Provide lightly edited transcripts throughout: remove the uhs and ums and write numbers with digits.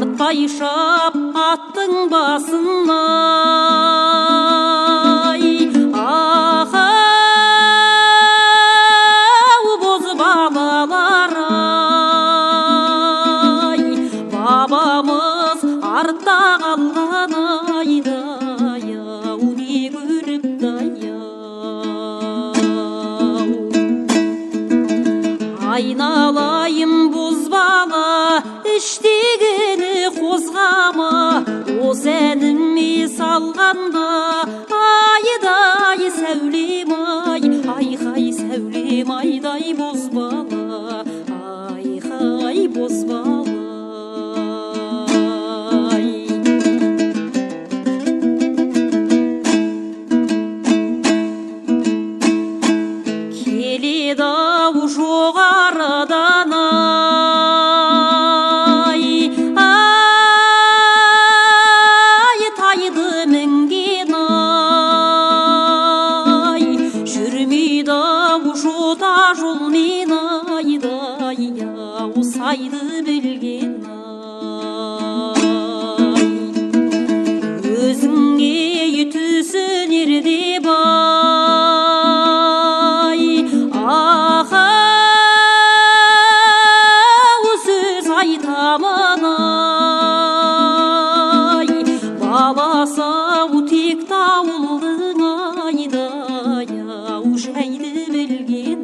артпай шап аттың басына ахау бозбалалар бабамыз артта қалған айдай не көріпті айналайым бозбала іштегені қозғама осы әніме салғанда айдай сәулем айхай сәулем айдай бозбала айхай бозбала келеді-ау жоғарыдан тайды мінген жүрмейді-ау жота жолмен айдай сайды білген өзіңе түсінер деп баласы-ау тек тауылдың айдай жайды білген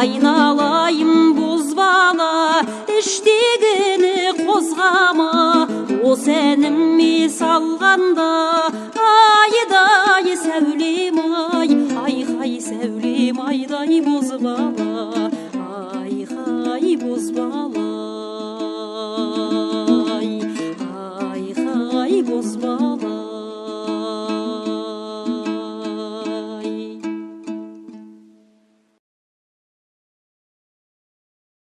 айналайым бозбала іштегені қозғама осы әніме салғанда айдай сәуле